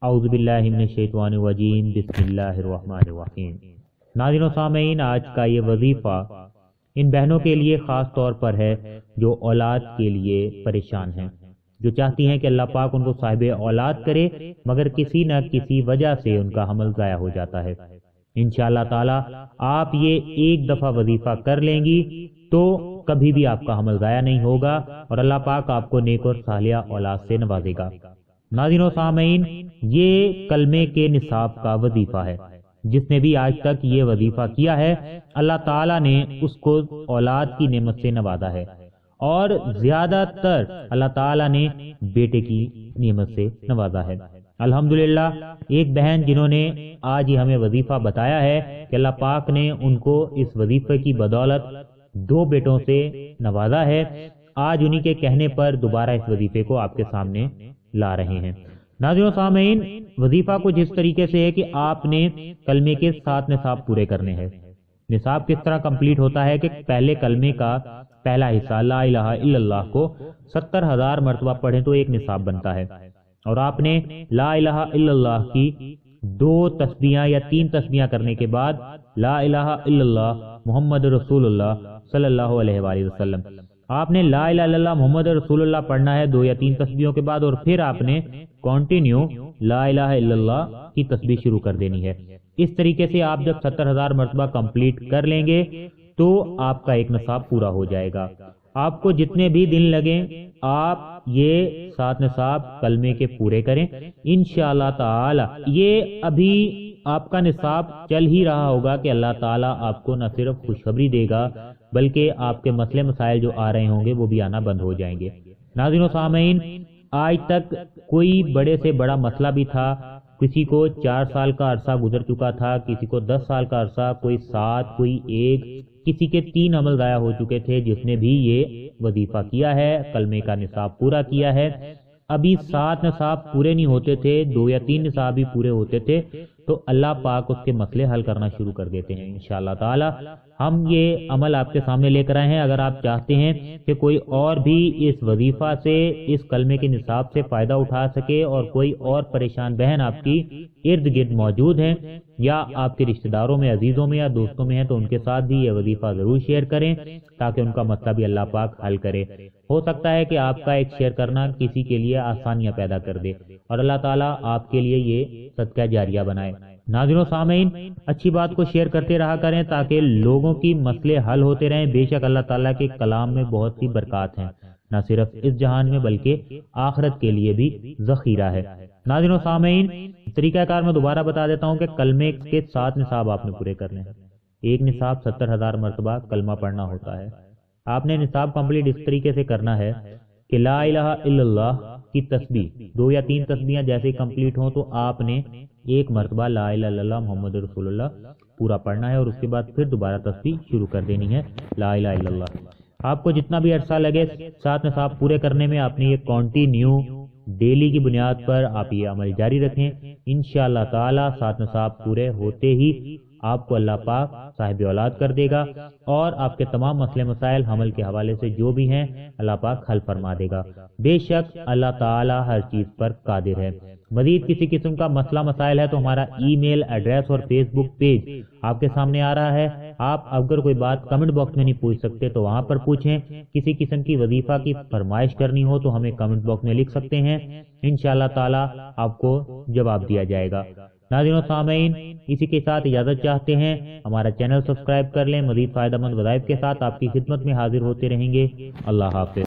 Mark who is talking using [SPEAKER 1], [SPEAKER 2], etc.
[SPEAKER 1] اعوذ باللہ من الشیطان الرجیم، بسم اللہ الرحمن الرحیم۔ ناظرین و سامعین، آج کا یہ وظیفہ ان بہنوں کے لیے خاص طور پر ہے جو اولاد کے لیے پریشان ہیں، جو چاہتی ہیں کہ اللہ پاک ان کو صاحب اولاد کرے، مگر کسی نہ کسی وجہ سے ان کا حمل ضائع ہو جاتا ہے۔ انشاءاللہ تعالی آپ یہ ایک دفعہ وظیفہ کر لیں گی تو کبھی بھی آپ کا حمل ضائع نہیں ہوگا اور اللہ پاک آپ کو نیک اور صالحہ اولاد سے نوازے گا۔ ناظرین و سامعین، یہ کلمے کے نصاب کا وظیفہ ہے۔ جس نے بھی آج تک یہ وظیفہ کیا ہے، اللہ تعالیٰ نے اس کو اولاد کی نعمت سے نوازا ہے، اور زیادہ تر اللہ تعالیٰ نے بیٹے کی نعمت سے نوازا ہے۔ الحمدللہ ایک بہن جنہوں نے آج ہی ہمیں وظیفہ بتایا ہے کہ اللہ پاک نے ان کو اس وظیفے کی بدولت 2 بیٹوں سے نوازا ہے، آج انہی کے کہنے پر دوبارہ اس وظیفے کو آپ کے سامنے لا رہے ہیں۔ ناظرین و سامعین، وظیفہ کچھ اس طریقے سے ہے کہ آپ نے کلمے کے 7 نصاب پورے کرنے ہیں۔ نصاب کس طرح کمپلیٹ ہوتا ہے کہ پہلے کلمے کا پہلا حصہ لا الہ الا اللہ کو 70,000 مرتبہ پڑھیں تو ایک نصاب بنتا ہے، اور آپ نے لا الہ الا اللہ کی 2 تسبیحاں یا 3 تسبیحاں کرنے کے بعد لا الہ الا اللہ محمد رسول اللہ صلی اللہ علیہ وآلہ وسلم، آپ نے لا الہ الا اللہ محمد رسول اللہ پڑھنا ہے 2 یا 3 تسبیحوں کے بعد، اور پھر آپ نے کنٹینیو لا الہ الا اللہ کی تسبیح شروع کر دینی ہے۔ اس طریقے سے آپ جب 70,000 مرتبہ کمپلیٹ کر لیں گے تو آپ کا ایک نصاب پورا ہو جائے گا۔ آپ کو جتنے بھی دن لگیں آپ یہ 7 نصاب کلمے کے پورے کریں انشاءاللہ تعالی۔ یہ ابھی آپ کا نصاب چل ہی رہا ہوگا کہ اللہ تعالیٰ آپ کو نہ صرف خوشخبری دے گا بلکہ آپ کے مسئلے مسائل جو آ رہے ہوں گے وہ بھی آنا بند ہو جائیں گے۔ ناظرین و سامعین، آج تک کوئی بڑے سے بڑا مسئلہ بھی تھا، کسی کو 4 سال کا عرصہ گزر چکا تھا، کسی کو 10 سال کا عرصہ، کوئی 7، کوئی 1، کسی کے 3 عمل ضائع ہو چکے تھے، جس نے بھی یہ وظیفہ کیا ہے، کلمے کا نصاب پورا کیا ہے، ابھی 7 نصاب پورے نہیں ہوتے تھے، 2 یا 3 نصاب بھی پورے ہوتے تھے تو اللہ پاک اس کے مسئلے حل کرنا شروع کر دیتے ہیں انشاءاللہ تعالی۔ ہم یہ عمل آپ کے سامنے لے کر آئے ہیں۔ اگر آپ چاہتے ہیں کہ کوئی اور بھی اس وظیفہ سے، اس کلمے کے نصاب سے فائدہ اٹھا سکے، اور کوئی اور پریشان بہن آپ کی ارد گرد موجود ہیں یا آپ کے رشتہ داروں میں، عزیزوں میں یا دوستوں میں ہیں، تو ان کے ساتھ بھی یہ وظیفہ ضرور شیئر کریں تاکہ ان کا مسئلہ بھی اللہ پاک حل کرے۔ ہو سکتا ہے کہ آپ کا ایک شیئر کرنا کسی کے لیے آسانیاں پیدا کر دے اور اللہ تعالیٰ آپ کے لیے یہ صدقہ جاریہ بنائے۔ ناظرین و سامعین، اچھی بات کو شیئر کرتے رہا کریں تاکہ لوگوں کی مسئلے حل ہوتے رہیں۔ بے شک اللہ تعالیٰ کے کلام میں بہت سی برکات ہیں، نہ صرف اس جہان میں بلکہ آخرت کے لیے بھی ذخیرہ ہے۔ ناظرین و سامعین، طریقہ کار میں دوبارہ بتا دیتا ہوں کہ کلمے کے 7 نصاب آپ نے پورے کرنے ہیں۔ ایک نصاب 70,000 مرتبہ کلمہ پڑھنا ہوتا ہے۔ آپ نے نصاب کمپلیٹ اس طریقے سے کرنا ہے کہ لا الہ الا اللہ کی تسبیح 2 یا 3 تسبیحاں جیسے کمپلیٹ ہوں تو آپ نے 1 مرتبہ لا الہ الا اللہ محمد رسول اللہ پورا پڑھنا ہے، اور اس کے بعد پھر دوبارہ تسبیح شروع کر دینی ہے لا الہ الا اللہ۔ آپ کو جتنا بھی عرصہ لگے 7 نصاب پورے کرنے میں، آپ نے یہ کنٹینیو ڈیلی کی بنیاد پر آپ یہ عمل جاری رکھیں انشاءاللہ تعالی۔ 7 نصاب پورے ہوتے ہی آپ کو اللہ پاک صاحب اولاد کر دے گا، اور آپ کے تمام مسئلے مسائل حمل کے حوالے سے جو بھی ہیں اللہ پاک حل فرما دے گا۔ بے شک اللہ تعالی ہر چیز پر قادر ہے۔ مزید کسی قسم کا مسئلہ مسائل ہے تو ہمارا ای میل ایڈریس اور فیس بک پیج آپ کے سامنے آ رہا ہے۔ آپ اگر کوئی بات کمنٹ باکس میں نہیں پوچھ سکتے تو وہاں پر پوچھیں۔ کسی قسم کی وظیفہ کی فرمائش کرنی ہو تو ہمیں کمنٹ باکس میں لکھ سکتے ہیں، انشاءاللہ تعالی آپ کو جواب دیا جائے گا۔ ناظرین و سامعین، اسی کے ساتھ اجازت چاہتے ہیں، ہمارا چینل سبسکرائب کر لیں۔ مزید فائدہ مند وظائف کے ساتھ آپ کی خدمت میں حاضر ہوتے رہیں گے۔ اللہ حافظ۔